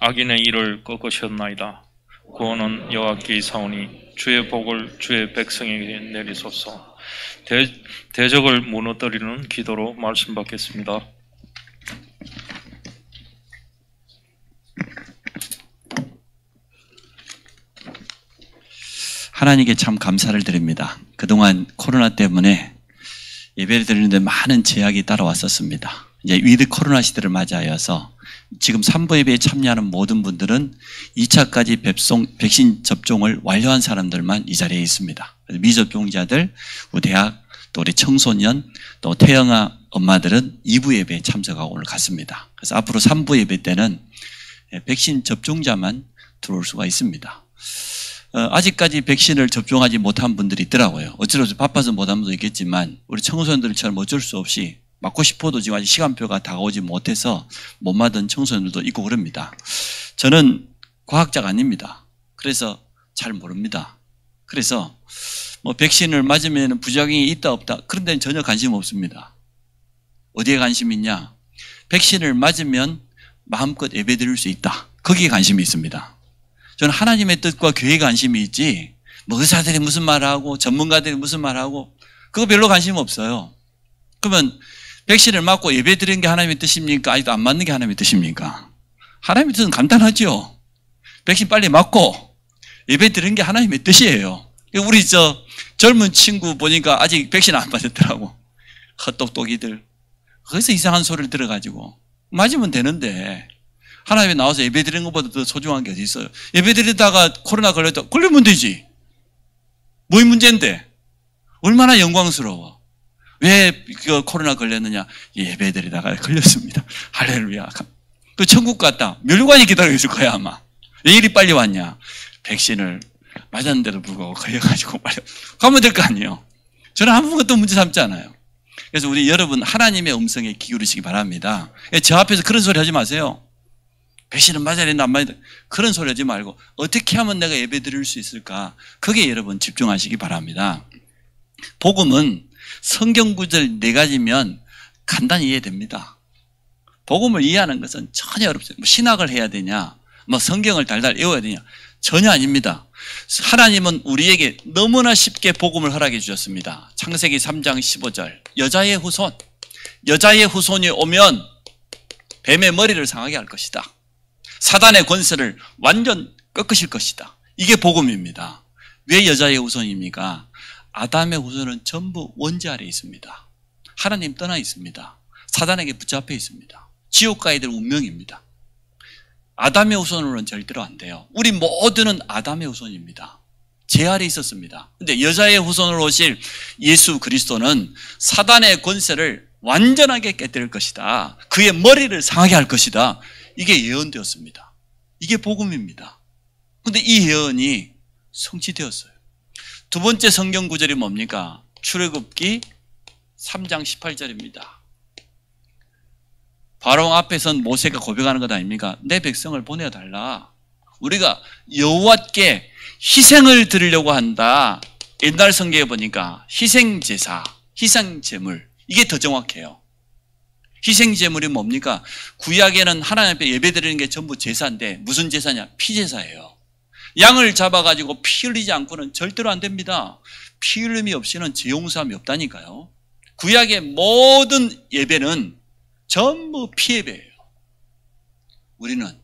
악인의 일을 꺾으셨나이다. 구원은 여호와께 있사오니 주의 복을 주의 백성에게 내리소서. 대적을 무너뜨리는 기도로 말씀 받겠습니다. 하나님께 참 감사를 드립니다. 그동안 코로나 때문에 예배를 드리는데 많은 제약이 따라왔었습니다. 이제 위드 코로나 시대를 맞이하여서 지금 3부 예배에 참여하는 모든 분들은 2차까지 백신 접종을 완료한 사람들만 이 자리에 있습니다. 미접종자들, 대학, 또 우리 청소년, 또 태영아 엄마들은 2부 예배에 참석하고 오늘 갔습니다. 그래서 앞으로 3부 예배 때는 백신 접종자만 들어올 수가 있습니다. 아직까지 백신을 접종하지 못한 분들이 있더라고요. 어쩌면 바빠서 못한 분도 있겠지만 우리 청소년들처럼 어쩔 수 없이 맞고 싶어도 지금 아직 시간표가 다가오지 못해서 못 맞은 청소년들도 있고 그럽니다. 저는 과학자가 아닙니다. 그래서 잘 모릅니다. 그래서 백신을 맞으면 부작용이 있다 없다 그런 데는 전혀 관심 없습니다. 어디에 관심이 있냐? 백신을 맞으면 마음껏 예배드릴 수 있다. 거기에 관심이 있습니다. 저는 하나님의 뜻과 교회에 관심이 있지 의사들이 무슨 말하고 전문가들이 무슨 말하고 그거 별로 관심 없어요. 그러면 백신을 맞고 예배 드리는 게 하나님의 뜻입니까? 아직도 안 맞는 게 하나님의 뜻입니까? 하나님의 뜻은 간단하죠. 백신 빨리 맞고 예배 드리는 게 하나님의 뜻이에요. 우리 젊은 친구 보니까 아직 백신 안 맞았더라고. 헛똑똑이들. 거기서 이상한 소리를 들어가지고 맞으면 되는데 하나님에 나와서 예배 드리는 것보다 더 소중한 게 어디 있어요? 예배 드리다가 코로나 걸렸다. 걸리면 되지. 뭐의 문제인데? 얼마나 영광스러워. 왜 코로나 걸렸느냐? 예배 드리다가 걸렸습니다. 할렐루야. 또 천국 갔다. 멸관이 기다리고 있을 거야 아마. 왜 이리 빨리 왔냐? 백신을 맞았는데도 불구하고 걸려가지고 빨리 가면 될 거 아니에요. 저는 아무것도 문제 삼지 않아요. 그래서 우리 여러분 하나님의 음성에 기울이시기 바랍니다. 저 앞에서 그런 소리 하지 마세요. 백신은 맞아야 된다 안 맞아야 된다 그런 소리 하지 말고 어떻게 하면 내가 예배 드릴 수 있을까? 거기에 여러분 집중하시기 바랍니다. 복음은 성경 구절 4가지면 간단히 이해됩니다. 복음을 이해하는 것은 전혀 어렵지 않아요. 신학을 해야 되냐 성경을 달달 외워야 되냐 전혀 아닙니다. 하나님은 우리에게 너무나 쉽게 복음을 허락해 주셨습니다. 창세기 3장 15절 여자의 후손이 오면 뱀의 머리를 상하게 할 것이다. 사단의 권세를 완전 꺾으실 것이다. 이게 복음입니다. 왜 여자의 후손입니까? 아담의 후손은 전부 원죄 아래에 있습니다. 하나님 떠나 있습니다. 사단에게 붙잡혀 있습니다. 지옥 가야 될 운명입니다. 아담의 후손으로는 절대로 안 돼요. 우리 모두는 아담의 후손입니다. 제 아래에 있었습니다. 근데 여자의 후손으로 오실 예수 그리스도는 사단의 권세를 완전하게 깨뜨릴 것이다. 그의 머리를 상하게 할 것이다. 이게 예언되었습니다. 이게 복음입니다. 그런데 이 예언이 성취되었어요. 두 번째 성경 구절이 뭡니까? 출애굽기 3장 18절입니다. 바로 앞에선 모세가 고백하는 것 아닙니까? 내 백성을 보내달라. 우리가 여호와께 희생을 드리려고 한다. 옛날 성경에 보니까 희생제사, 희생제물 이게 더 정확해요. 희생제물이 뭡니까? 구약에는 하나님 앞에 예배드리는 게 전부 제사인데 무슨 제사냐? 피제사예요. 양을 잡아가지고 피 흘리지 않고는 절대로 안 됩니다. 피 흘림이 없이는 죄 용서함이 없다니까요. 구약의 모든 예배는 전부 피 예배예요. 우리는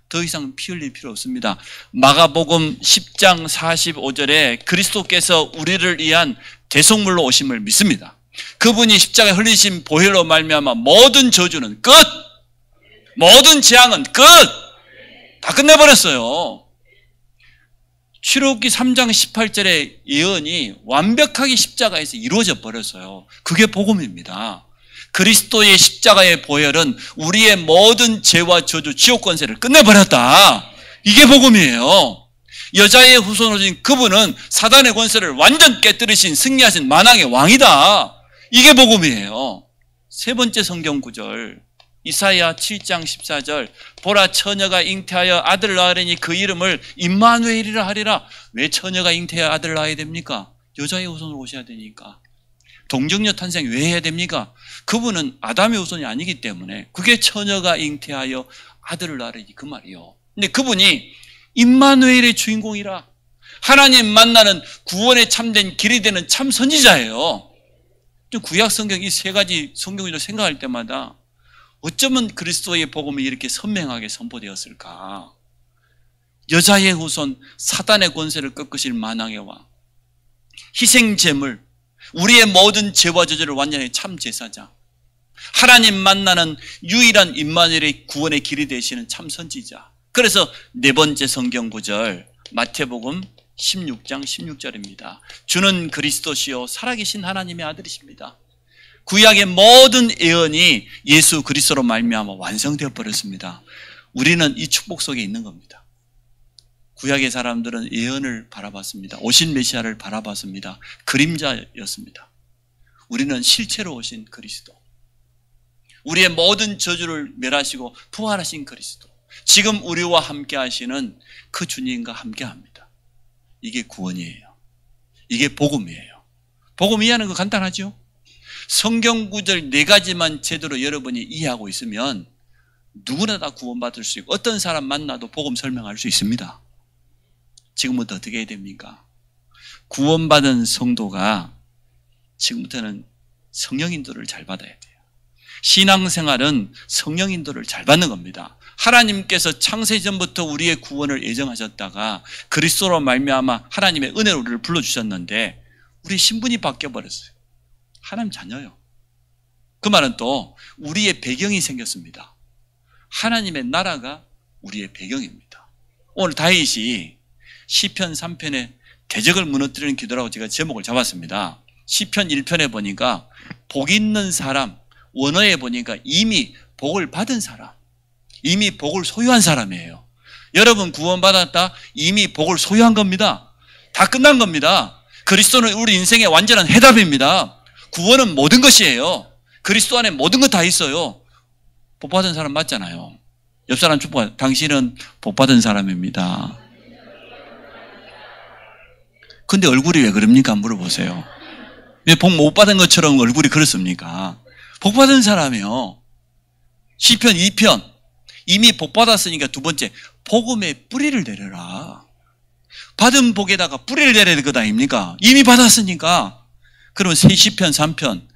더 이상 피 흘릴 필요 없습니다. 마가복음 10장 45절에 그리스도께서 우리를 위한 대속물로 오심을 믿습니다. 그분이 십자가에 흘리신 보혈로 말미암아 모든 저주는 끝! 모든 재앙은 끝! 다 끝내버렸어요. 출애굽기 3장 18절의 예언이 완벽하게 십자가에서 이루어져 버렸어요. 그게 복음입니다. 그리스도의 십자가의 보혈은 우리의 모든 죄와 저주, 지옥 권세를 끝내버렸다. 이게 복음이에요. 여자의 후손으로 진 그분은 사단의 권세를 완전 깨뜨리신 승리하신 만왕의 왕이다. 이게 복음이에요. 세 번째 성경 구절 이사야 7장 14절 보라 처녀가 잉태하여 아들을 낳으리니 그 이름을 임마누엘이라 하리라. 왜 처녀가 잉태하여 아들을 낳아야 됩니까? 여자의 후손으로 오셔야 되니까. 동정녀 탄생 왜 해야 됩니까? 그분은 아담의 후손이 아니기 때문에 그게 처녀가 잉태하여 아들을 낳으리니 그 말이요. 근데 그분이 임마누엘의 주인공이라 하나님 만나는 구원에 참된 길이 되는 참 선지자예요. 구약 성경 이 세 가지 성경을 생각할 때마다 어쩌면 그리스도의 복음이 이렇게 선명하게 선포되었을까? 여자의 후손 사단의 권세를 꺾으실 만왕의 왕, 희생제물, 우리의 모든 죄와 저주를 완전히 참 제사장, 하나님 만나는 유일한 임마누엘의 구원의 길이 되시는 참 선지자. 그래서 네 번째 성경 구절 마태복음 16장 16절입니다. 주는 그리스도시요 살아계신 하나님의 아들이십니다. 구약의 모든 예언이 예수 그리스도로 말미암아 완성되어 버렸습니다. 우리는 이 축복 속에 있는 겁니다. 구약의 사람들은 예언을 바라봤습니다. 오신 메시아를 바라봤습니다. 그림자였습니다. 우리는 실체로 오신 그리스도, 우리의 모든 저주를 멸하시고 부활하신 그리스도, 지금 우리와 함께 하시는 그 주님과 함께 합니다. 이게 구원이에요. 이게 복음이에요. 복음 이해하는 거 간단하죠? 성경 구절 네 가지만 제대로 여러분이 이해하고 있으면 누구나 다 구원받을 수 있고 어떤 사람 만나도 복음 설명할 수 있습니다. 지금부터 어떻게 해야 됩니까? 구원받은 성도가 지금부터는 성령 인도를 잘 받아야 돼요. 신앙생활은 성령 인도를 잘 받는 겁니다. 하나님께서 창세전부터 우리의 구원을 예정하셨다가 그리스도로 말미암아 하나님의 은혜로 우리를 불러주셨는데 우리 신분이 바뀌어버렸어요. 하나님 자녀요. 그 말은 또 우리의 배경이 생겼습니다. 하나님의 나라가 우리의 배경입니다. 오늘 다윗이 시편 3편에 대적을 무너뜨리는 기도라고 제가 제목을 잡았습니다. 시편 1편에 보니까 복 있는 사람, 원어에 보니까 이미 복을 받은 사람, 이미 복을 소유한 사람이에요. 여러분 구원받았다? 이미 복을 소유한 겁니다. 다 끝난 겁니다. 그리스도는 우리 인생의 완전한 해답입니다. 구원은 모든 것이에요. 그리스도 안에 모든 것 다 있어요. 복 받은 사람 맞잖아요. 옆 사람 축복해. 당신은 복 받은 사람입니다. 근데 얼굴이 왜 그럽니까? 물어보세요. 왜 복 못 받은 것처럼 얼굴이 그렇습니까? 복 받은 사람이요. 시편 2편. 이미 복 받았으니까 두 번째, 복음의 뿌리를 내려라. 받은 복에다가 뿌리를 내려야 될 것 아닙니까? 이미 받았으니까. 그러면 시편 3편,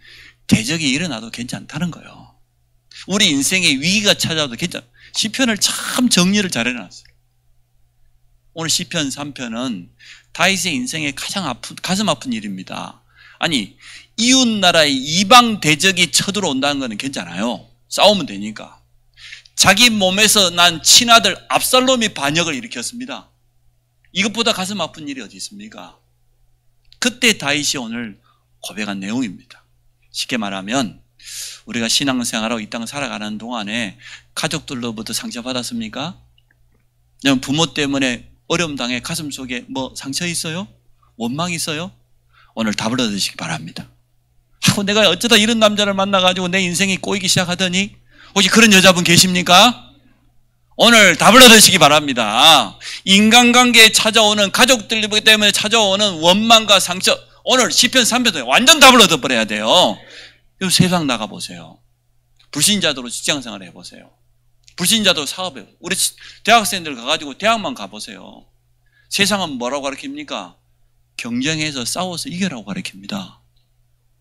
대적이 일어나도 괜찮다는 거예요. 우리 인생에 위기가 찾아와도 괜찮아. 시편을 참 정리를 잘 해놨어요. 오늘 시편 3편은 다윗의 인생에 가장 가슴 아픈 일입니다. 아니, 이웃 나라의 이방 대적이 쳐들어온다는 거는 괜찮아요. 싸우면 되니까. 자기 몸에서 난 친아들 압살롬이 반역을 일으켰습니다. 이것보다 가슴 아픈 일이 어디 있습니까? 그때 다윗이 오늘 고백한 내용입니다. 쉽게 말하면 우리가 신앙생활하고 이 땅을 살아가는 동안에 가족들로부터 상처받았습니까? 그냥 부모 때문에 어려움 당해 가슴 속에 뭐 상처 있어요? 원망 있어요? 오늘 답을 얻으시기 바랍니다. 하고 내가 어쩌다 이런 남자를 만나가지고 내 인생이 꼬이기 시작하더니 혹시 그런 여자분 계십니까? 오늘 답을 얻으시기 바랍니다. 인간관계에 찾아오는 가족들 때문에 찾아오는 원망과 상처, 오늘 시편 3편에 완전 답을 얻어버려야 돼요. 세상 나가보세요. 불신자들로 직장생활을 해보세요. 불신자도 사업해. 우리 대학생들 가가지고 대학만 가보세요. 세상은 뭐라고 가르칩니까? 경쟁해서 싸워서 이겨라고 가르칩니다.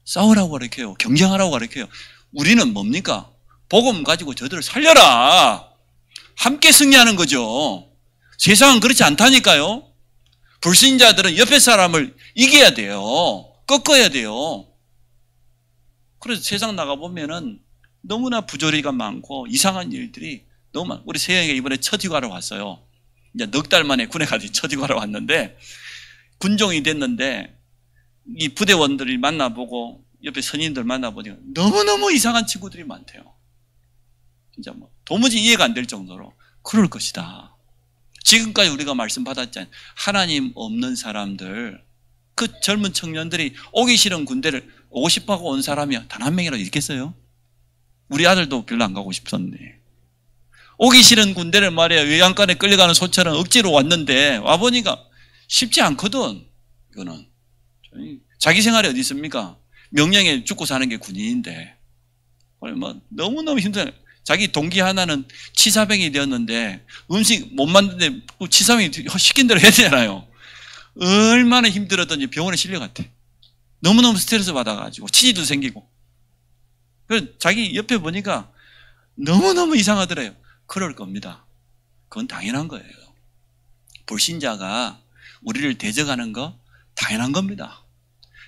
싸우라고 가르쳐요. 경쟁하라고 가르쳐요. 우리는 뭡니까? 복음 가지고 저들을 살려라. 함께 승리하는 거죠. 세상은 그렇지 않다니까요. 불신자들은 옆에 사람을 이겨야 돼요. 꺾어야 돼요. 그래서 세상 나가보면은 너무나 부조리가 많고 이상한 일들이 너무 많아요. 우리 세영이가 이번에 첫 휴가를 왔어요. 이제 넉 달 만에 군에 가서 첫 휴가를 왔는데 군종이 됐는데 이 부대원들이 만나보고 옆에 선임들 만나보니까 너무너무 이상한 친구들이 많대요. 진짜 뭐 도무지 이해가 안 될 정도로 그럴 것이다. 지금까지 우리가 말씀 받았잖아요. 하나님 없는 사람들, 그 젊은 청년들이 오기 싫은 군대를 오고 싶어하고 온 사람이 단 한 명이라도 있겠어요? 우리 아들도 별로 안 가고 싶었네. 오기 싫은 군대를 말이야 외양간에 끌려가는 소처럼 억지로 왔는데 와보니까 쉽지 않거든. 이거는 자기 생활이 어디 있습니까? 명령에 죽고 사는 게 군인인데 뭐 너무너무 힘들어요. 자기 동기 하나는 치사병이 되었는데 음식 못 만드는데 치사병이 시킨 대로 해야 되잖아요. 얼마나 힘들었던지 병원에 실려갔대. 너무너무 스트레스 받아가지고 치질도 생기고. 그래서 자기 옆에 보니까 너무너무 이상하더래요. 그럴 겁니다. 그건 당연한 거예요. 불신자가 우리를 대적하는 거 당연한 겁니다.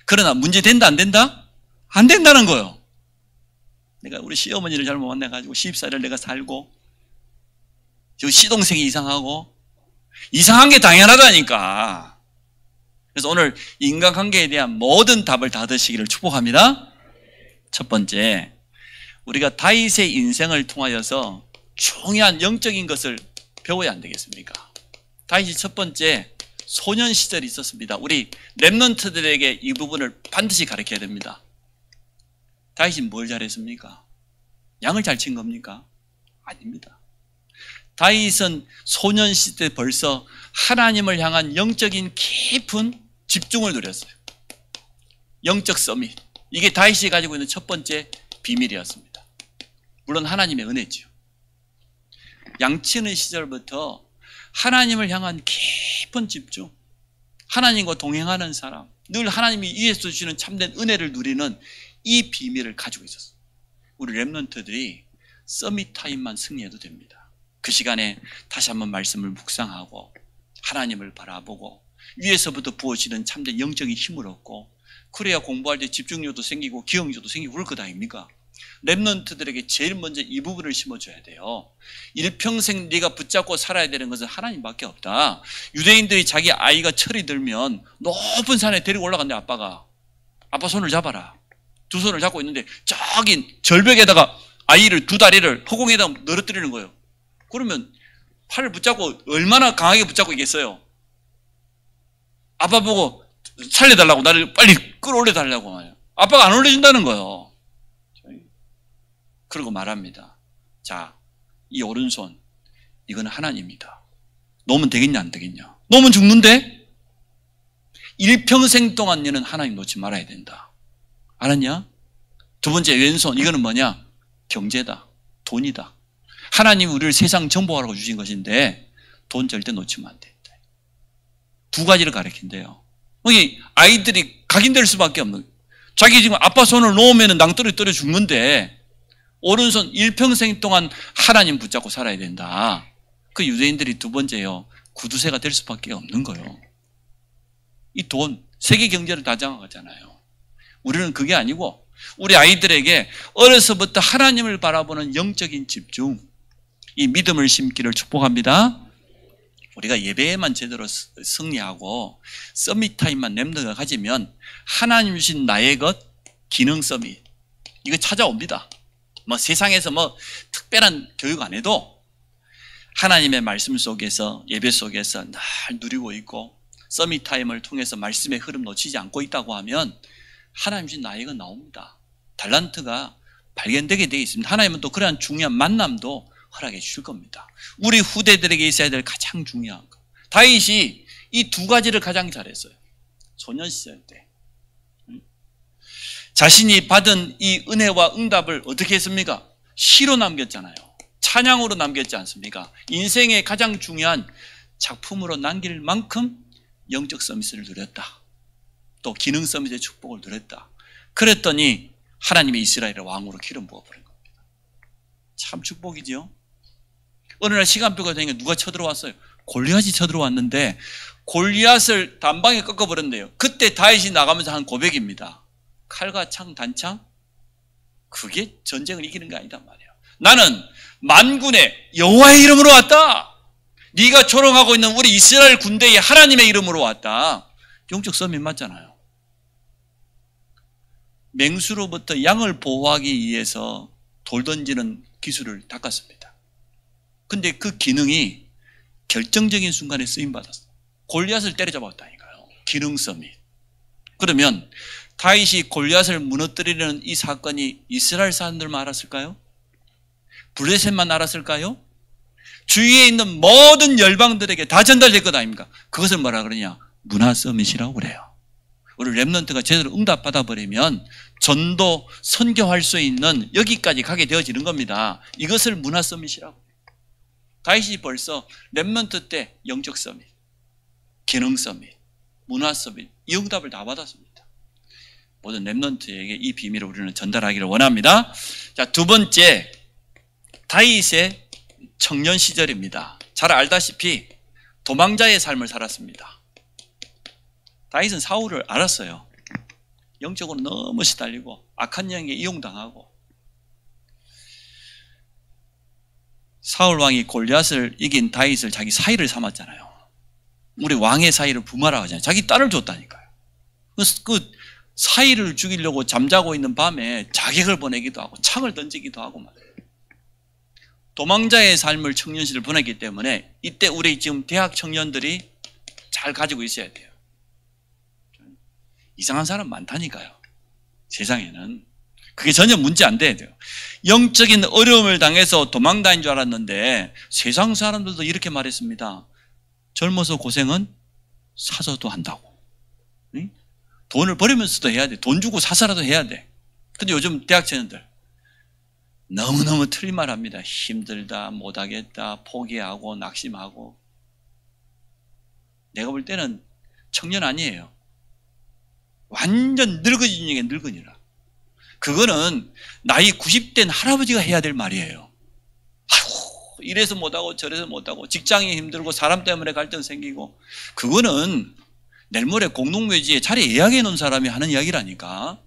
그러나 문제 된다 안 된다? 안 된다는 거예요. 내가 우리 시어머니를 잘못 만나가지고 시집살이를 내가 살고 저 시동생이 이상하고 이상한 게 당연하다니까. 그래서 오늘 인간관계에 대한 모든 답을 다 드시기를 축복합니다. 첫 번째, 우리가 다윗의 인생을 통하여서 중요한 영적인 것을 배워야 안 되겠습니까? 다윗이 첫 번째 소년 시절이 있었습니다. 우리 렘넌트들에게 이 부분을 반드시 가르쳐야 됩니다. 다윗이 뭘 잘했습니까? 양을 잘 친 겁니까? 아닙니다. 다윗은 소년 시대 벌써 하나님을 향한 영적인 깊은 집중을 누렸어요. 영적 서밋. 이게 다윗이 가지고 있는 첫 번째 비밀이었습니다. 물론 하나님의 은혜죠. 양치는 시절부터 하나님을 향한 깊은 집중, 하나님과 동행하는 사람, 늘 하나님이 위에서 주시는 참된 은혜를 누리는 이 비밀을 가지고 있었어요. 우리 렘넌트들이 서밋 타임만 승리해도 됩니다. 그 시간에 다시 한번 말씀을 묵상하고 하나님을 바라보고 위에서부터 부어지는 참된 영적인 힘을 얻고 그래야 공부할 때 집중력도 생기고 기억력도 생기고 그럴 것 아닙니까? 렘넌트들에게 제일 먼저 이 부분을 심어줘야 돼요. 일평생 네가 붙잡고 살아야 되는 것은 하나님밖에 없다. 유대인들이 자기 아이가 철이 들면 높은 산에 데리고 올라간대. 아빠 손을 잡아라. 두 손을 잡고 있는데 저기 절벽에다가 아이를 두 다리를 허공에다가 늘어뜨리는 거예요. 그러면 팔을 붙잡고 얼마나 강하게 붙잡고 있겠어요? 아빠 보고 살려달라고 나를 빨리 끌어올려달라고 해요. 아빠가 안 올려준다는 거예요. 그러고 말합니다. 자, 이 오른손 이건 하나님이다. 놓으면 되겠냐 안 되겠냐? 놓으면 죽는데? 일평생 동안 너는 하나님 놓지 말아야 된다. 알았냐? 두 번째 왼손 이거는 뭐냐? 경제다. 돈이다. 하나님이 우리를 세상 정복하라고 주신 것인데 돈 절대 놓치면 안 된다. 두 가지를 가르친대요. 여기 아이들이 각인될 수밖에 없는, 자기 지금 아빠 손을 놓으면 낭떠러지 떨어 죽는데 오른손 일평생 동안 하나님 붙잡고 살아야 된다. 그 유대인들이 두 번째요, 구두쇠가 될 수밖에 없는 거예요. 이 돈, 세계 경제를 다 장악하잖아요. 우리는 그게 아니고 우리 아이들에게 어려서부터 하나님을 바라보는 영적인 집중, 이 믿음을 심기를 축복합니다. 우리가 예배에만 제대로 승리하고 서밋 타임만 렘너가 가지면 하나님 주신 나의 것, 기능 서밋 이거 찾아옵니다. 뭐 세상에서 뭐 특별한 교육 안 해도 하나님의 말씀 속에서 예배 속에서 늘 누리고 있고 서밋 타임을 통해서 말씀의 흐름 놓치지 않고 있다고 하면 하나님 주신 나의 것 나옵니다. 달란트가 발견되게 되어 있습니다. 하나님은 또 그러한 중요한 만남도 허락해 주실 겁니다. 우리 후대들에게 있어야 될 가장 중요한 것. 다윗이 이 두 가지를 가장 잘했어요. 소년 시절 때. 자신이 받은 이 은혜와 응답을 어떻게 했습니까? 시로 남겼잖아요. 찬양으로 남겼지 않습니까? 인생의 가장 중요한 작품으로 남길 만큼 영적 서밋을 누렸다. 또 기능 서밋의 축복을 누렸다. 그랬더니 하나님이 이스라엘의 왕으로 기름 부어버린 겁니다. 참 축복이죠. 어느 날 시간표가 되니까 누가 쳐들어왔어요? 골리앗이 쳐들어왔는데 골리앗을 단방에 꺾어버렸네요. 그때 다윗이 나가면서 한 고백입니다. 칼과 창, 단창? 그게 전쟁을 이기는 게 아니다 말이에요. 나는 만군의 여호와의 이름으로 왔다. 네가 조롱하고 있는 우리 이스라엘 군대의 하나님의 이름으로 왔다. 영적 서밋 맞잖아요. 맹수로부터 양을 보호하기 위해서 돌 던지는 기술을 닦았습니다. 근데 그 기능이 결정적인 순간에 쓰임받았어요. 골리앗을 때려잡았다니까요. 기능 서밋. 그러면 다윗이 골리앗을 무너뜨리는 이 사건이 이스라엘 사람들만 알았을까요? 블레셋만 알았을까요? 주위에 있는 모든 열방들에게 다 전달될 것 아닙니까? 그것을 뭐라 그러냐? 문화 서밋이라고 그래요. 우리 렘넌트가 제대로 응답받아 버리면 전도, 선교할 수 있는 여기까지 가게 되어지는 겁니다. 이것을 문화 서밋이라고. 다윗이 벌써 렘넌트 때 영적 서밋, 기능 서밋, 문화 서밋 이 응답을 다 받았습니다. 모든 렘넌트에게 이 비밀을 우리는 전달하기를 원합니다. 자, 두 번째, 다윗의 청년 시절입니다. 잘 알다시피 도망자의 삶을 살았습니다. 다윗은 사울을 알았어요. 영적으로 너무 시달리고 악한 영에 이용당하고, 사울 왕이 골리앗을 이긴 다윗을 자기 사위를 삼았잖아요. 우리 왕의 사위를 부마라고 하잖아요. 자기 딸을 줬다니까요. 그 사위를 죽이려고 잠자고 있는 밤에 자객을 보내기도 하고 창을 던지기도 하고 말이에요. 도망자의 삶을 청년시를 보냈기 때문에 이때 우리 지금 대학 청년들이 잘 가지고 있어야 돼요. 이상한 사람 많다니까요. 세상에는. 그게 전혀 문제 안 돼야 돼요. 영적인 어려움을 당해서 도망다닌 줄 알았는데 세상 사람들도 이렇게 말했습니다. 젊어서 고생은 사서도 한다고. 응? 돈을 버리면서도 해야 돼. 돈 주고 사서라도 해야 돼. 근데 요즘 대학 청년들 너무너무 틀린 말 합니다. 힘들다, 못하겠다, 포기하고 낙심하고. 내가 볼 때는 청년 아니에요. 완전 늙어진 중에 늙은이라. 그거는 나이 90된 할아버지가 해야 될 말이에요. 아이고, 이래서 못하고 저래서 못하고 직장이 힘들고 사람 때문에 갈등 생기고, 그거는 내일 모레 공동묘지에 자리 예약해 놓은 사람이 하는 이야기라니까.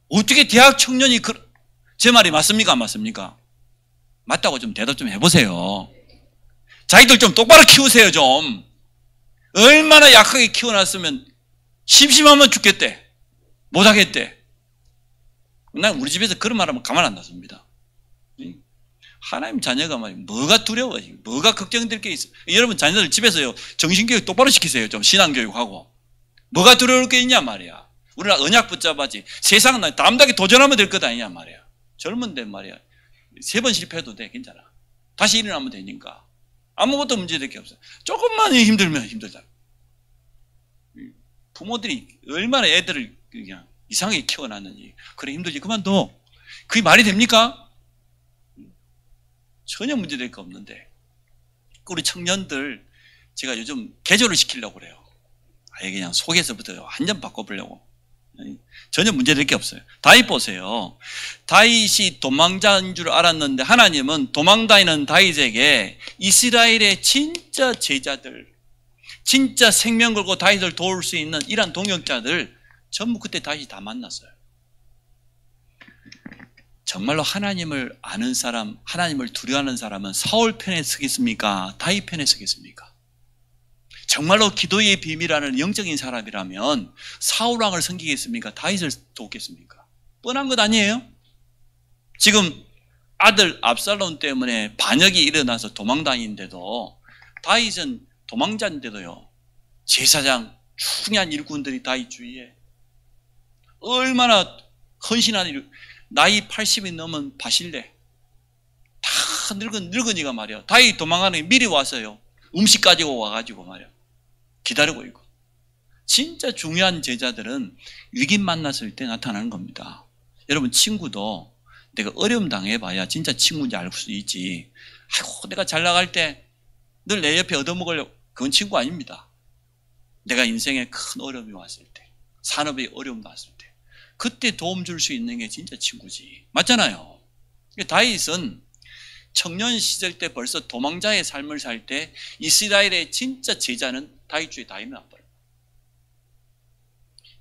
어떻게 대학 청년이 제 말이 맞습니까? 안 맞습니까? 맞다고 좀 대답 좀 해보세요. 자기들 좀 똑바로 키우세요 좀. 얼마나 약하게 키워놨으면 심심하면 죽겠대. 못하겠대. 난 우리 집에서 그런 말하면 가만 안 놔둡니다. 하나님 자녀가 말이야, 뭐가 두려워, 뭐가 걱정될 게 있어. 여러분 자녀들 집에서요 정신교육 똑바로 시키세요. 좀 신앙교육하고. 뭐가 두려울 게 있냐 말이야. 우리가 언약 붙잡아지. 세상은 나 담대하게 도전하면 될 것 아니냐 말이야. 젊은데 말이야 3번 실패해도 돼. 괜찮아. 다시 일어나면 되니까. 아무것도 문제될 게 없어. 조금만 힘들면 힘들다. 부모들이 얼마나 애들을 그냥 이상하게 키워놨는지. 그래 힘들지 그만둬. 그게 말이 됩니까? 전혀 문제될 거 없는데. 우리 청년들 제가 요즘 개조를 시키려고 그래요. 아예 그냥 속에서부터 완전 바꿔보려고. 전혀 문제될 게 없어요. 다윗 보세요. 다윗이 도망자인 줄 알았는데 하나님은 도망다니는 다윗에게 이스라엘의 진짜 제자들, 진짜 생명 걸고 다윗을 도울 수 있는 이러한 동역자들 전부 그때 다윗이 다 만났어요. 정말로 하나님을 아는 사람, 하나님을 두려워하는 사람은 사울 편에 서겠습니까? 다윗 편에 서겠습니까? 정말로 기도의 비밀이라는 영적인 사람이라면 사울 왕을 섬기겠습니까? 다윗을 돕겠습니까? 뻔한 것 아니에요? 지금 아들 압살롬 때문에 반역이 일어나서 도망다니는데도, 다윗은 도망자인데도요 제사장 중요한 일꾼들이 다윗 주위에 얼마나 헌신한 일. 나이 80이 넘은 바실레 다 늙은이가 말이야 다윗 도망가는 게 미리 와서요 음식 가지고 와가지고 말이야 기다리고 있고. 진짜 중요한 제자들은 위기 만났을 때 나타나는 겁니다. 여러분 친구도 내가 어려움 당해봐야 진짜 친구인지 알 수 있지. 아이고 내가 잘 나갈 때 늘 내 옆에 얻어먹으려고, 그건 친구 아닙니다. 내가 인생에 큰 어려움이 왔을 때, 산업에 어려움 났을 때 그때 도움 줄 수 있는 게 진짜 친구지. 맞잖아요. 다윗은 청년 시절 때 벌써 도망자의 삶을 살 때 이스라엘의 진짜 제자는 다윗 주에 다 있는 아빠예요.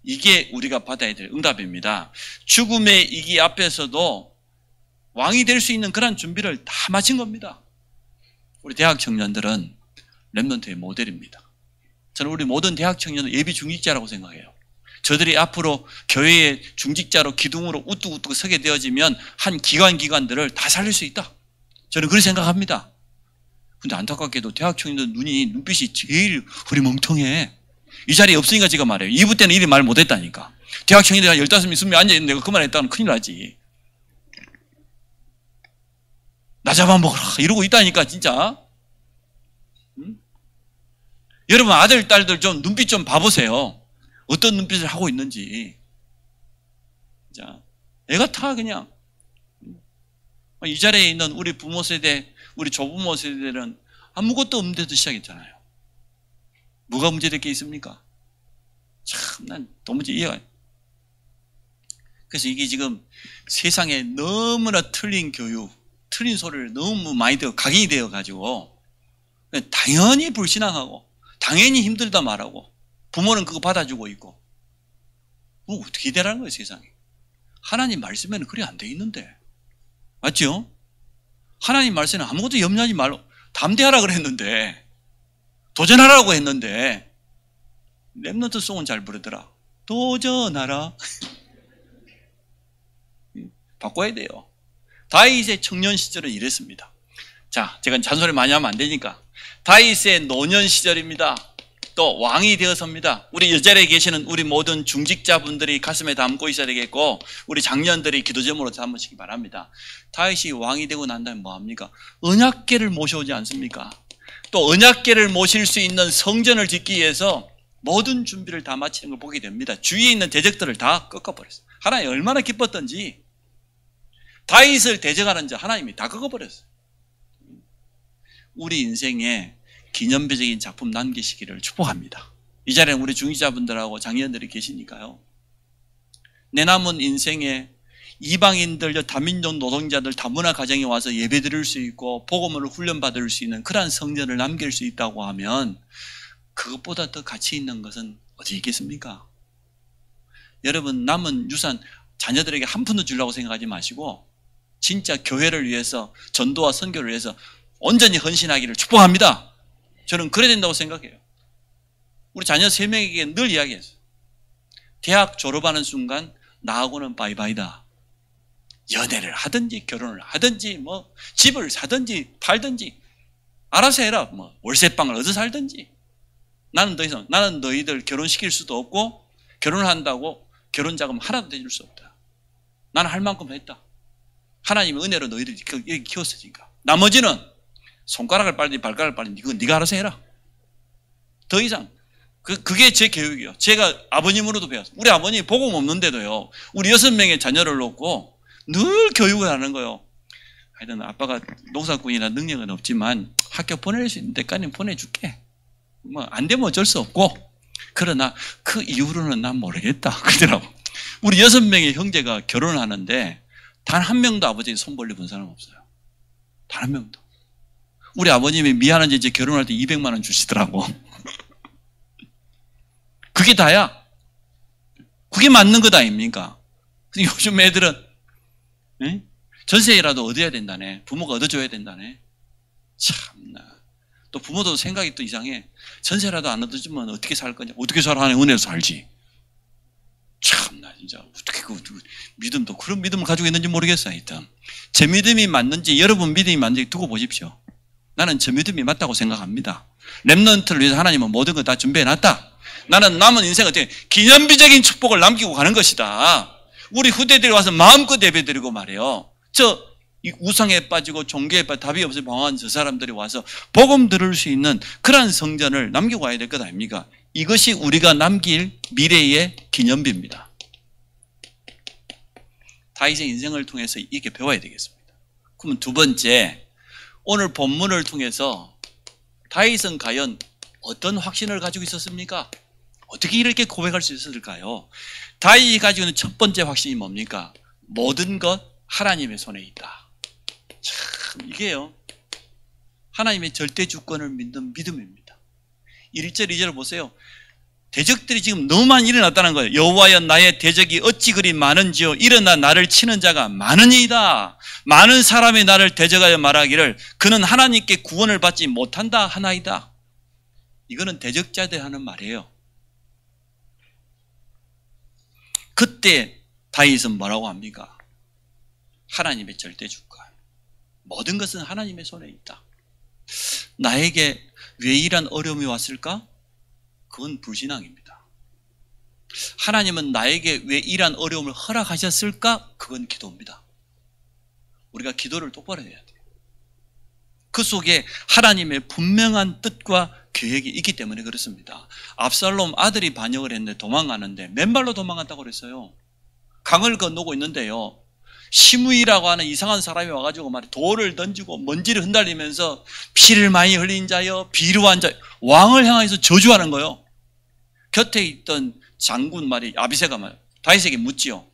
이게 우리가 받아야 될 응답입니다. 죽음의 이기 앞에서도 왕이 될 수 있는 그런 준비를 다 마친 겁니다. 우리 대학 청년들은 렘넌트의 모델입니다. 저는 우리 모든 대학 청년은 예비 중직자라고 생각해요. 저들이 앞으로 교회의 중직자로 기둥으로 우뚝우뚝 서게 되어지면 한 기관들을 다 살릴 수 있다. 저는 그렇게 생각합니다. 근데 안타깝게도 대학 청년들 눈빛이 제일 흐리멍텅해. 이 자리에 없으니까 제가 말해요. 2부 때는 이리 말 못했다니까. 대학 청년들이 한 15명, 20명 앉아있는데 내가 그만했다면 큰일 나지. 나 잡아먹어라 이러고 있다니까 진짜. 응? 여러분 아들, 딸들 좀 눈빛 좀 봐보세요. 어떤 눈빛을 하고 있는지. 자, 애가 다 그냥 이 자리에 있는 우리 부모 세대, 우리 조부모 세대들은 아무것도 없는데도 시작했잖아요. 뭐가 문제될 게 있습니까? 참, 난 도무지 이해가. 그래서 이게 지금 세상에 너무나 틀린 교육, 틀린 소리를 너무 많이 각인이 되어 가지고 당연히 불신앙하고 당연히 힘들다 말하고 부모는 그거 받아주고 있고 뭐 어떻게 되라는 거예요, 세상에. 하나님 말씀에는 그래 안 돼 있는데. 맞죠? 하나님 말씀에는 아무것도 염려하지 말고 담대하라 그랬는데, 도전하라고 했는데, 랩넌트 송은 잘 부르더라. 도전하라. 바꿔야 돼요. 다윗의 청년 시절은 이랬습니다. 자, 제가 잔소리 많이 하면 안 되니까. 다윗의 노년 시절입니다. 또 왕이 되어섭니다. 우리 이 자리에 계시는 우리 모든 중직자분들이 가슴에 담고 있어야 되겠고, 우리 장년들이 기도 제목으로 담으시기 바랍니다. 다윗이 왕이 되고 난 다음에 뭐합니까? 언약궤를 모셔오지 않습니까? 또 언약궤를 모실 수 있는 성전을 짓기 위해서 모든 준비를 다 마치는 걸 보게 됩니다. 주위에 있는 대적들을 다 꺾어버렸어요. 하나님이 얼마나 기뻤던지 다윗을 대적하는 자 하나님이 다 꺾어버렸어요. 우리 인생에 기념비적인 작품 남기시기를 축복합니다. 이 자리에 우리 중위자분들하고 장년들이 계시니까요. 내 남은 인생에 이방인들, 다민족 노동자들, 다문화 가정에 와서 예배드릴 수 있고 복음으로 훈련받을 수 있는 그러한 성전을 남길 수 있다고 하면 그것보다 더 가치 있는 것은 어디 있겠습니까? 여러분, 남은 유산 자녀들에게 한 푼도 주려고 생각하지 마시고 진짜 교회를 위해서, 전도와 선교를 위해서 온전히 헌신하기를 축복합니다. 저는 그래야 된다고 생각해요. 우리 자녀 3명에게 늘 이야기했어요. 대학 졸업하는 순간 나하고는 바이바이다. 연애를 하든지 결혼을 하든지 뭐 집을 사든지 팔든지 알아서 해라. 뭐 월세방을 얻어 살든지. 나는 더 이상, 나는 너희들 결혼시킬 수도 없고 결혼을 한다고 결혼 자금 하나도 대줄 수 없다. 나는 할 만큼 했다. 하나님의 은혜로 너희들이 키웠으니까. 나머지는 손가락을 빨든지 발가락을 빨든지 이건 네가 알아서 해라. 더 이상 그게 제 교육이에요. 제가 아버님으로도 배웠어요. 우리 아버님이 복음 없는데도요, 우리 6명의 자녀를 놓고 늘 교육을 하는 거예요. 하여튼 아빠가 농사꾼이나 능력은 없지만 학교 보낼 수 있는 데까지 보내줄게. 뭐 안 되면 어쩔 수 없고, 그러나 그 이후로는 난 모르겠다 그러더라고. 우리 6명의 형제가 결혼하는데 단 한 명도 아버지에게 손 벌려본 사람 없어요. 단 한 명도. 우리 아버님이 미안한지 이제 결혼할 때 200만 원 주시더라고. 그게 다야. 그게 맞는 것 아닙니까? 요즘 애들은 전세라도 얻어야 된다네. 부모가 얻어줘야 된다네. 참나. 또 부모도 생각이 또 이상해. 전세라도 안 얻어주면 어떻게 살 거냐. 어떻게 살아? 하는 은혜로 살지. 참나 진짜. 어떻게 그 믿음도 그런 믿음을 가지고 있는지 모르겠어요. 일단 제 믿음이 맞는지 여러분 믿음이 맞는지 두고 보십시오. 나는 저 믿음이 맞다고 생각합니다. 렘넌트를 위해서 하나님은 모든 걸 다 준비해놨다. 나는 남은 인생 어떻게 기념비적인 축복을 남기고 가는 것이다. 우리 후대들이 와서 마음껏 예배드리고 말이에요. 이 우상에 빠지고 종교에 빠지고 답이 없이 방황한 저 사람들이 와서 복음 들을 수 있는 그러한 성전을 남기고 가야 될 것 아닙니까? 이것이 우리가 남길 미래의 기념비입니다. 다윗의 인생을 통해서 이렇게 배워야 되겠습니다. 그러면 두 번째, 오늘 본문을 통해서 다윗은 과연 어떤 확신을 가지고 있었습니까? 어떻게 이렇게 고백할 수 있었을까요? 다윗이 가지고 있는 첫 번째 확신이 뭡니까? 모든 것 하나님의 손에 있다. 참, 이게요, 하나님의 절대 주권을 믿는 믿음입니다. 1절 2절을 보세요. 대적들이 지금 너무 많이 일어났다는 거예요. 여호와여, 나의 대적이 어찌 그리 많은지요. 일어나 나를 치는 자가 많으니이다. 많은 사람이 나를 대적하여 말하기를 그는 하나님께 구원을 받지 못한다 하나이다. 이거는 대적자들 하는 말이에요. 그때 다윗은 뭐라고 합니까? 하나님의 절대 주권. 모든 것은 하나님의 손에 있다. 나에게 왜 이런 어려움이 왔을까? 그건 불신앙입니다. 하나님은 나에게 왜 이러한 어려움을 허락하셨을까? 그건 기도입니다. 우리가 기도를 똑바로 해야 돼요. 그 속에 하나님의 분명한 뜻과 계획이 있기 때문에 그렇습니다. 압살롬 아들이 반역을 했는데 도망가는데 맨발로 도망간다고 그랬어요. 강을 건너고 있는데요, 시므이라고 하는 이상한 사람이 와가지고 말이야, 돌을 던지고 먼지를 흔들리면서 피를 많이 흘린 자여, 비루한 자, 왕을 향해서 저주하는 거예요. 곁에 있던 장군 말이 아비새가 말이야, 다윗에게 묻지요.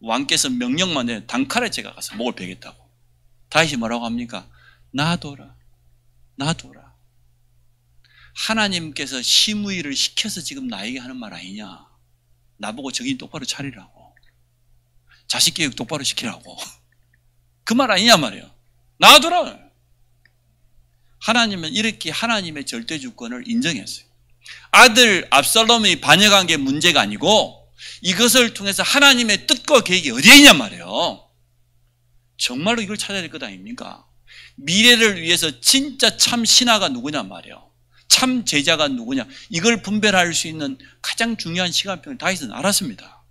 왕께서 명령만 내 단칼에 제가 가서 목을 베겠다고. 다윗이 뭐라고 합니까? 놔둬라, 놔둬라. 하나님께서 시므이를 시켜서 지금 나에게 하는 말 아니냐. 나보고 정신 똑바로 차리라고, 자식 교육 똑바로 시키라고, 그 말 아니냐 말이에요. 놔둬라. 하나님은 이렇게 하나님의 절대 주권을 인정했어요. 아들 압살롬이 반역한 게 문제가 아니고 이것을 통해서 하나님의 뜻과 계획이 어디에 있냐 말이에요. 정말로 이걸 찾아야 될 것 아닙니까? 미래를 위해서 진짜 참 신하가 누구냐 말이에요. 참 제자가 누구냐, 이걸 분별할 수 있는 가장 중요한 시간표를 다윗은 알았습니다.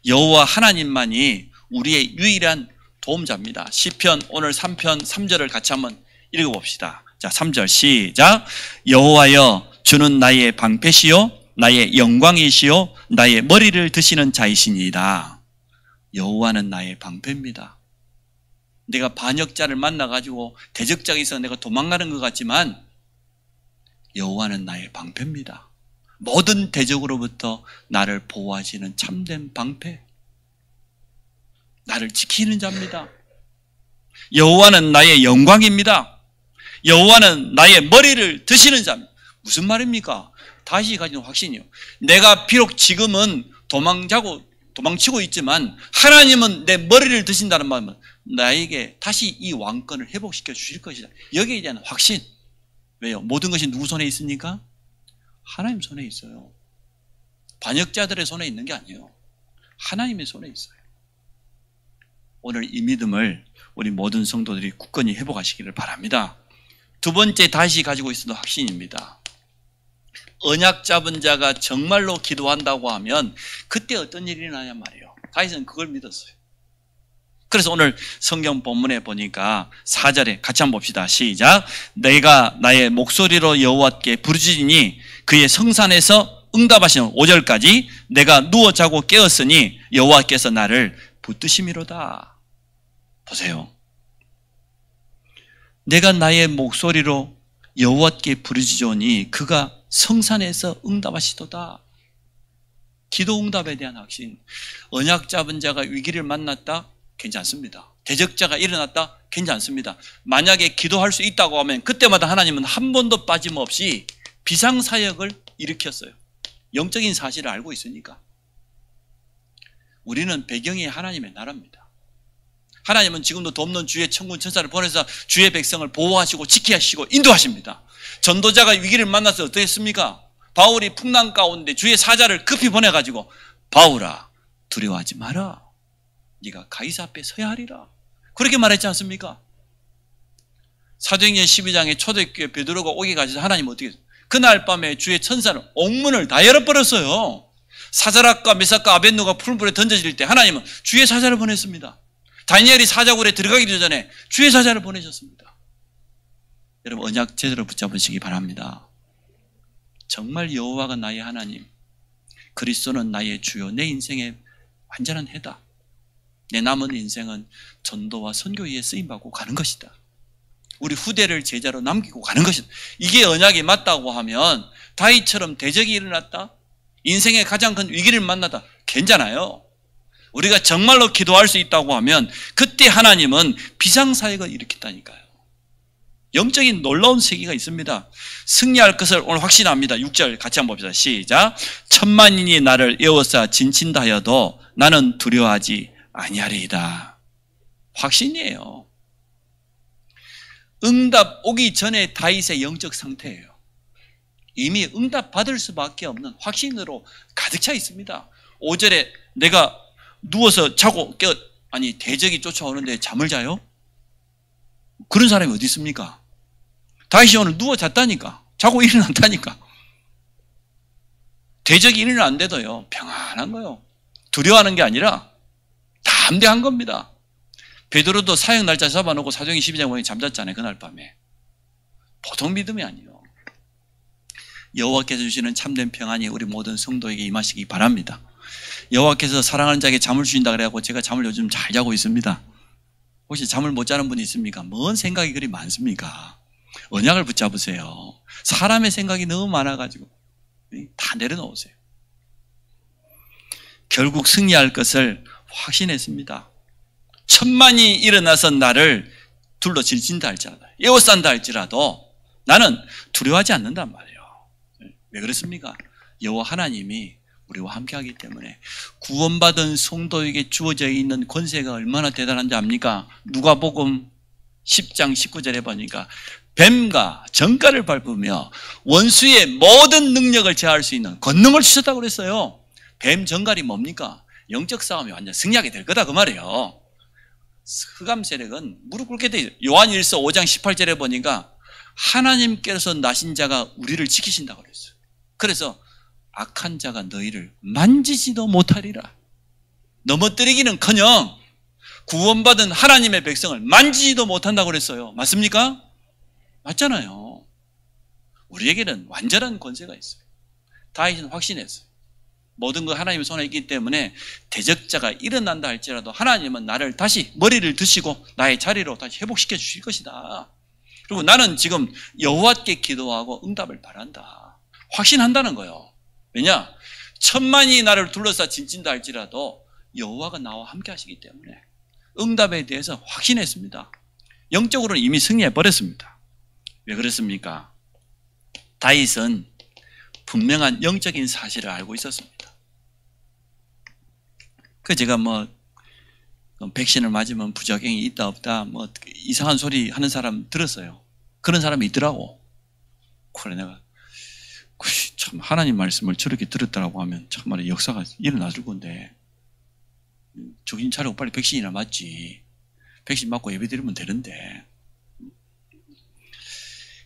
여호와 하나님만이 우리의 유일한 도움자입니다. 시편 오늘 3편 3절을 같이 한번 읽어봅시다. 자, 3절 시작. 여호와여, 주는 나의 방패시요 나의 영광이시요 나의 머리를 드시는 자이시니이다. 여호와는 나의 방패입니다. 내가 반역자를 만나가지고 대적자가 있어 내가 도망가는 것 같지만 여호와는 나의 방패입니다. 모든 대적으로부터 나를 보호하시는 참된 방패, 나를 지키는 자입니다. 여호와는 나의 영광입니다. 여호와는 나의 머리를 드시는 자입니다. 무슨 말입니까? 다시 가진 확신이요. 내가 비록 지금은 도망치고 있지만 하나님은 내 머리를 드신다는 말은 나에게 다시 이 왕권을 회복시켜 주실 것이다. 여기에 대한 확신. 왜요? 모든 것이 누구 손에 있습니까? 하나님 손에 있어요. 반역자들의 손에 있는 게 아니에요. 하나님의 손에 있어요. 오늘 이 믿음을 우리 모든 성도들이 굳건히 회복하시기를 바랍니다. 두 번째 다시 가지고 있어도 확신입니다. 언약 잡은 자가 정말로 기도한다고 하면 그때 어떤 일이 일어나냐 말이에요. 다윗은 그걸 믿었어요. 그래서 오늘 성경 본문에 보니까 4절에 같이 한번 봅시다. 시작. 내가 나의 목소리로 여호와께 부르짖으니 그의 성산에서 응답하시는 5절까지 내가 누워 자고 깨었으니 여호와께서 나를 붙드심이로다. 보세요. 내가 나의 목소리로 여호와께 부르짖으니 그가 성산에서 응답하시도다. 기도 응답에 대한 확신. 언약 잡은 자가 위기를 만났다? 괜찮습니다. 대적자가 일어났다? 괜찮습니다. 만약에 기도할 수 있다고 하면 그때마다 하나님은 한 번도 빠짐없이 비상사역을 일으켰어요. 영적인 사실을 알고 있으니까. 우리는 배경이 하나님의 나라입니다. 하나님은 지금도 돕는 주의 천군 천사를 보내서 주의 백성을 보호하시고 지키시고 인도하십니다. 전도자가 위기를 만나서 어떻게 했습니까? 바울이 풍랑 가운데 주의 사자를 급히 보내가지고 바울아 두려워하지 마라. 네가 가이사 앞에 서야 하리라. 그렇게 말했지 않습니까? 사도행전 12장에 초대교회 베드로가 오게 가셔서 하나님 어떻게 했어요? 그날 밤에 주의 천사는 옥문을 다 열어버렸어요. 사자락과 메삭과 아벳노가 푸른 불에 던져질 때 하나님은 주의 사자를 보냈습니다. 다니엘이 사자굴에 들어가기도 전에 주의 사자를 보내셨습니다. 여러분 언약 제대로 붙잡으시기 바랍니다. 정말 여호와가 나의 하나님, 그리스도는 나의 주요, 내 인생의 완전한 해다. 내 남은 인생은 전도와 선교 위에 쓰임받고 가는 것이다. 우리 후대를 제자로 남기고 가는 것이다. 이게 언약이 맞다고 하면 다윗처럼 대적이 일어났다, 인생의 가장 큰 위기를 만나다, 괜찮아요. 우리가 정말로 기도할 수 있다고 하면 그때 하나님은 비상사역을 일으켰다니까요. 영적인 놀라운 세계가 있습니다. 승리할 것을 오늘 확신합니다. 6절 같이 한번 봅시다. 시작. 천만인이 나를 에워싸 진친다 하여도 나는 두려워하지 아니하리이다. 확신이에요. 응답 오기 전에 다윗의 영적 상태예요. 이미 응답 받을 수밖에 없는 확신으로 가득 차 있습니다. 5절에 내가 누워서 자고 아니 대적이 쫓아오는데 잠을 자요? 그런 사람이 어디 있습니까? 다윗이 오늘 누워 잤다니까. 자고 일어났다니까. 대적이 일어난데도요 평안한 거요. 두려워하는 게 아니라 담대한 겁니다. 베드로도 사형 날짜 잡아놓고 사도행전 12장 보니 잠잤잖아요. 그날 밤에. 보통 믿음이 아니에요. 여호와께서 주시는 참된 평안이 우리 모든 성도에게 임하시기 바랍니다. 여호와께서 사랑하는 자에게 잠을 주신다 그래갖고 제가 잠을 요즘 잘 자고 있습니다. 혹시 잠을 못 자는 분이 있습니까? 뭔 생각이 그리 많습니까? 언약을 붙잡으세요. 사람의 생각이 너무 많아가지고 다 내려놓으세요. 결국 승리할 것을 확신했습니다. 천만이 일어나서 나를 둘러 질진다 할지라도, 에워싼다 할지라도 나는 두려워하지 않는단 말이에요. 왜 그렇습니까? 여호와 하나님이 우리와 함께하기 때문에 구원받은 성도에게 주어져 있는 권세가 얼마나 대단한지 압니까? 누가복음 10장 19절에 보니까 뱀과 정갈을 밟으며 원수의 모든 능력을 제어할 수 있는 권능을 주셨다고 그랬어요. 뱀 정갈이 뭡니까? 영적 싸움이 완전 승리하게 될 거다 그 말이에요. 흑암 세력은 무릎 꿇게 돼 있어요. 요한일서 5장 18절에 보니까 하나님께서 나신 자가 우리를 지키신다고 그랬어요. 그래서 악한 자가 너희를 만지지도 못하리라. 넘어뜨리기는커녕 구원받은 하나님의 백성을 만지지도 못한다고 그랬어요. 맞습니까? 맞잖아요. 우리에게는 완전한 권세가 있어요. 다윗은 확신했어요. 모든 거 하나님의 손에 있기 때문에 대적자가 일어난다 할지라도 하나님은 나를 다시 머리를 드시고 나의 자리로 다시 회복시켜 주실 것이다. 그리고 나는 지금 여호와께 기도하고 응답을 바란다. 확신한다는 거예요. 왜냐? 천만이 나를 둘러싸 진진다 할지라도 여호와가 나와 함께 하시기 때문에 응답에 대해서 확신했습니다. 영적으로는 이미 승리해 버렸습니다. 왜 그렇습니까? 다윗은 분명한 영적인 사실을 알고 있었습니다. 그 제가 백신을 맞으면 부작용이 있다 없다 이상한 소리 하는 사람 들었어요. 그런 사람이 있더라고. 그래 내가 참 하나님 말씀을 저렇게 들었다라고 하면 참말로 역사가 일어나줄 건데 정신 차리고 빨리 백신이나 맞지. 백신 맞고 예배드리면 되는데.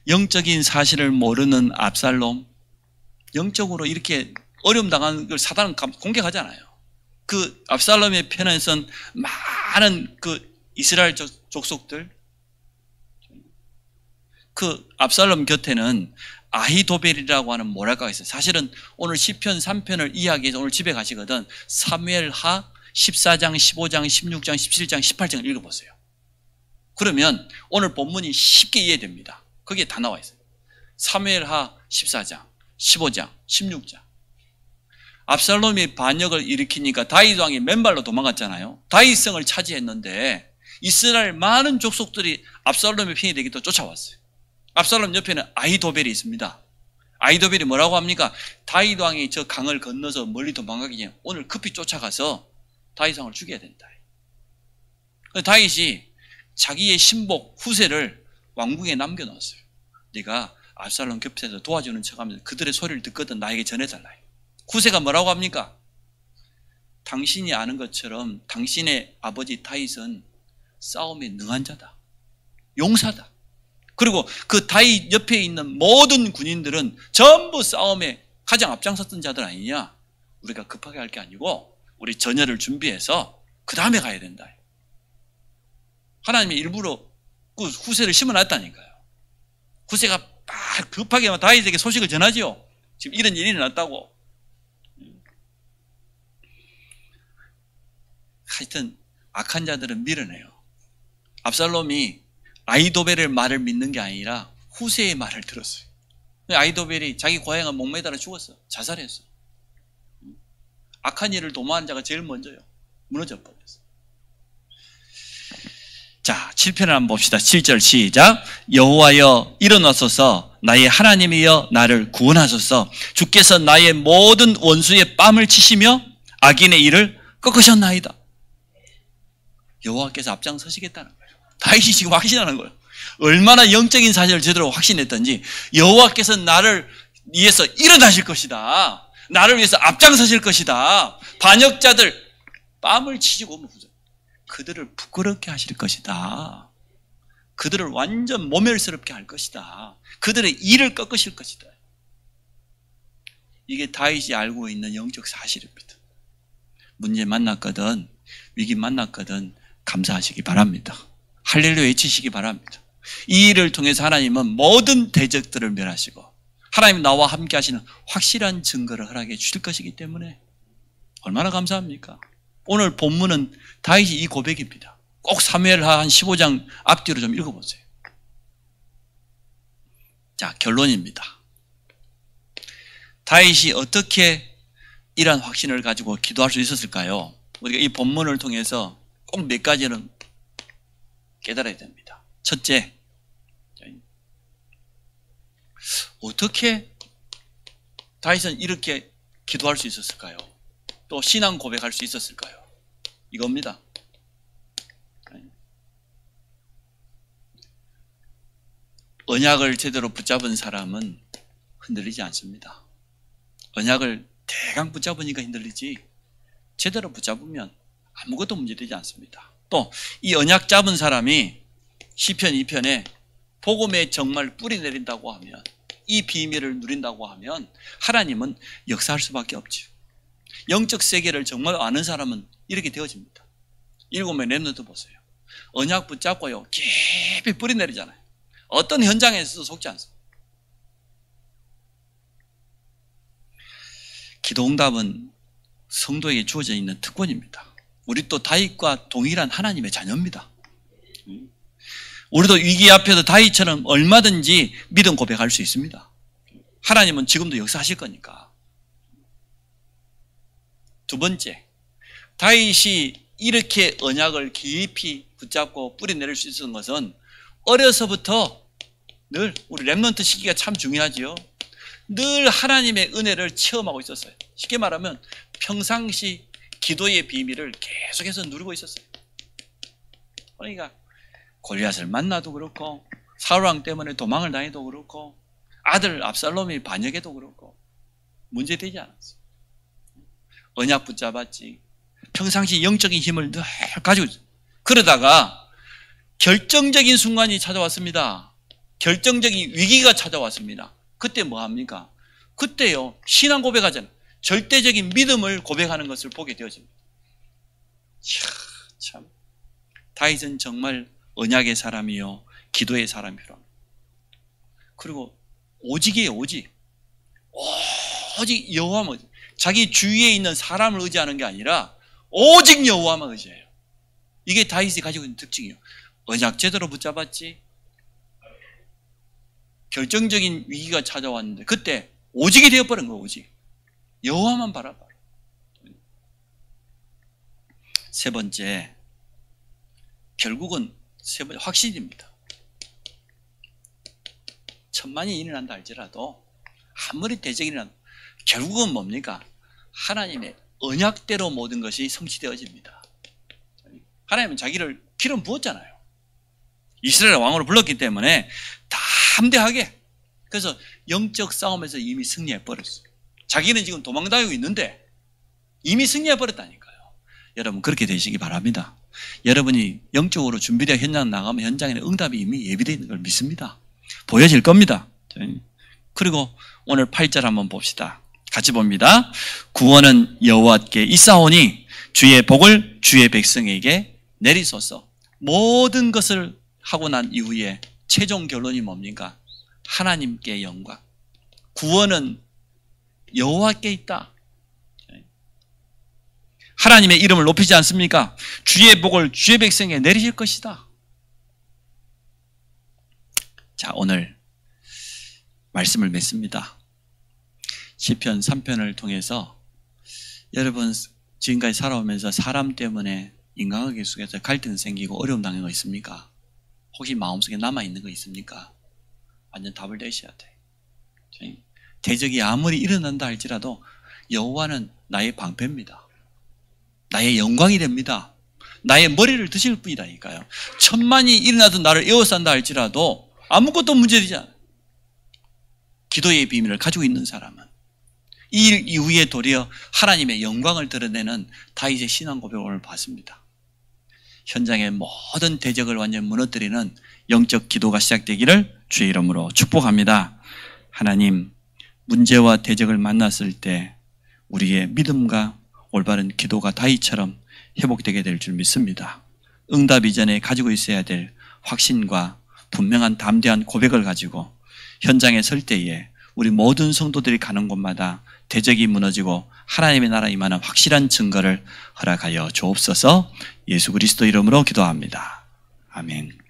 영적인 사실을 모르는 압살롬, 영적으로 이렇게 어려움 당한 걸 사단은 공격하잖아요. 그 압살롬의 편에 선 많은 그 이스라엘 족속들, 그 압살롬 곁에는 아히도벨이라고 하는 모략가가 있어요. 사실은 오늘 시편 3편을 이야기해서 오늘 집에 가시거든 사무엘하 14장, 15장, 16장, 17장, 18장을 읽어보세요. 그러면 오늘 본문이 쉽게 이해됩니다. 거기에 다 나와 있어요. 사무엘하 14장, 15장, 16장. 압살롬이 반역을 일으키니까 다윗 왕이 맨발로 도망갔잖아요. 다윗성을 차지했는데 이스라엘 많은 족속들이 압살롬의 편이 되기 또 쫓아왔어요. 압살롬 옆에는 아히도벨이 있습니다. 아히도벨이 뭐라고 합니까? 다윗 왕이 저 강을 건너서 멀리 도망가기 전에 오늘 급히 쫓아가서 다윗 왕을 죽여야 된다. 다윗이 자기의 신복 후세를 왕궁에 남겨놓았어요. 네가 압살롬 곁에서 도와주는 척하면서 그들의 소리를 듣거든 나에게 전해달라. 후세가 뭐라고 합니까? 당신이 아는 것처럼 당신의 아버지 다윗은 싸움에 능한 자다. 용사다. 그리고 그 다윗 옆에 있는 모든 군인들은 전부 싸움에 가장 앞장섰던 자들 아니냐? 우리가 급하게 할 게 아니고 우리 전열을 준비해서 그 다음에 가야 된다. 하나님이 일부러 그 후세를 심어놨다니까요. 후세가 막 급하게 다윗에게 소식을 전하지요. 지금 이런 일이 일어났다고. 하여튼 악한 자들은 밀어내요. 압살롬이 아히도벨의 말을 믿는 게 아니라 후세의 말을 들었어요. 아히도벨이 자기 고향은 목매달아 죽었어. 자살했어. 악한 일을 도모한 자가 제일 먼저요. 무너져 버렸어. 자, 7편을 한번 봅시다. 7절 시작. 여호와여 일어나소서 나의 하나님이여 나를 구원하소서. 주께서 나의 모든 원수의 뺨을 치시며 악인의 일을 꺾으셨나이다. 여호와께서 앞장서시겠다는 거예요. 다윗이 지금 확신하는 거예요. 얼마나 영적인 사실을 제대로 확신했던지 여호와께서 나를 위해서 일어나실 것이다. 나를 위해서 앞장서실 것이다. 반역자들 뺨을 치시고 그들을 부끄럽게 하실 것이다. 그들을 완전 모멸스럽게 할 것이다. 그들의 일을 꺾으실 것이다. 이게 다윗이 알고 있는 영적 사실입니다. 문제 만났거든, 위기 만났거든 감사하시기 바랍니다. 할렐루야 외치시기 바랍니다. 이 일을 통해서 하나님은 모든 대적들을 멸하시고 하나님 나와 함께 하시는 확실한 증거를 허락해 주실 것이기 때문에 얼마나 감사합니까? 오늘 본문은 다윗이 이 고백입니다. 꼭 사무엘하 한 15장 앞뒤로 좀 읽어보세요. 자, 결론입니다. 다윗이 어떻게 이러한 확신을 가지고 기도할 수 있었을까요? 우리가 이 본문을 통해서 꼭 몇 가지는 깨달아야 됩니다. 첫째, 어떻게 다윗은 이렇게 기도할 수 있었을까요? 또 신앙 고백할 수 있었을까요? 이겁니다. 언약을 제대로 붙잡은 사람은 흔들리지 않습니다. 언약을 대강 붙잡으니까 흔들리지 제대로 붙잡으면 아무것도 문제되지 않습니다. 또 이 언약 잡은 사람이 시편 2편에 복음에 정말 뿌리 내린다고 하면 이 비밀을 누린다고 하면 하나님은 역사할 수밖에 없죠. 영적 세계를 정말 아는 사람은 이렇게 되어집니다. 7명의 렘넌트 보세요. 언약 붙잡고요 깊이 뿌리 내리잖아요. 어떤 현장에서도 속지 않습니다. 기도응답은 성도에게 주어져 있는 특권입니다. 우리 또 다윗과 동일한 하나님의 자녀입니다. 우리도 위기 앞에서 다윗처럼 얼마든지 믿음 고백할 수 있습니다. 하나님은 지금도 역사하실 거니까. 두 번째, 다윗이 이렇게 언약을 깊이 붙잡고 뿌리내릴 수 있었던 것은 어려서부터 늘 우리 렘넌트 시기가 참 중요하지요. 늘 하나님의 은혜를 체험하고 있었어요. 쉽게 말하면 평상시 기도의 비밀을 계속해서 누리고 있었어요. 그러니까 골리앗을 만나도 그렇고 사울왕 때문에 도망을 다니도 그렇고 아들 압살롬이 반역해도 그렇고 문제되지 않았어요. 언약 붙잡았지. 평상시 영적인 힘을 늘 가지고 있어요. 그러다가 결정적인 순간이 찾아왔습니다. 결정적인 위기가 찾아왔습니다. 그때 뭐 합니까? 그때요 신앙 고백하잖아요. 절대적인 믿음을 고백하는 것을 보게 되어집니다. 참 다윗은 정말 언약의 사람이요 기도의 사람이라. 그리고 오직이에요. 오직 여호와만 자기 주위에 있는 사람을 의지하는 게 아니라 오직 여호와만 의지해요. 이게 다윗이 가지고 있는 특징이에요. 언약 제대로 붙잡았지. 결정적인 위기가 찾아왔는데 그때 오직이 되어버린 거예요. 오직 여호와만 바라봐. 세 번째, 결국은 확신입니다. 천만이 일어난다 할지라도 아무리 대적이 일어나도 결국은 뭡니까? 하나님의 언약대로 모든 것이 성취되어집니다. 하나님은 자기를 기름 부었잖아요. 이스라엘 왕으로 불렀기 때문에 담대하게. 그래서 영적 싸움에서 이미 승리해버렸어요. 자기는 지금 도망다니고 있는데 이미 승리해버렸다니까요. 여러분 그렇게 되시기 바랍니다. 여러분이 영적으로 준비되어 현장 나가면 현장에는 응답이 이미 예비되어 있는 걸 믿습니다. 보여질 겁니다. 그리고 오늘 8절 한번 봅시다. 같이 봅니다. 구원은 여호와께 있사오니 주의 복을 주의 백성에게 내리소서. 모든 것을 하고 난 이후에 최종 결론이 뭡니까? 하나님께 영광. 구원은 여호와께 있다. 하나님의 이름을 높이지 않습니까? 주의 복을 주의 백성에게 내리실 것이다. 자, 오늘 말씀을 맺습니다. 시편 3편을 통해서 여러분 지금까지 살아오면서 사람 때문에 인간관계 속에서 갈등 생기고 어려움 당한 거 있습니까? 혹시 마음속에 남아있는 거 있습니까? 완전 답을 내셔야 돼. 대적이 아무리 일어난다 할지라도 여호와는 나의 방패입니다. 나의 영광이 됩니다. 나의 머리를 드실 뿐이라니까요. 천만이 일어나도 나를 에워싼다 할지라도 아무것도 문제되지 않아요. 기도의 비밀을 가지고 있는 사람은 이 일 이후에 도리어 하나님의 영광을 드러내는 다윗의 신앙 고백을 오늘 봤습니다. 현장의 모든 대적을 완전히 무너뜨리는 영적 기도가 시작되기를 주의 이름으로 축복합니다. 하나님, 문제와 대적을 만났을 때 우리의 믿음과 올바른 기도가 다윗처럼 회복되게 될 줄 믿습니다. 응답 이전에 가지고 있어야 될 확신과 분명한 담대한 고백을 가지고 현장에 설 때에 우리 모든 성도들이 가는 곳마다 대적이 무너지고 하나님의 나라 임하는 확실한 증거를 허락하여 주옵소서. 예수 그리스도 이름으로 기도합니다. 아멘.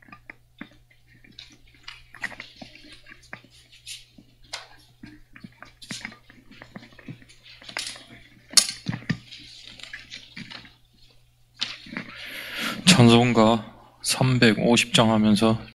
찬송가 350장 하면서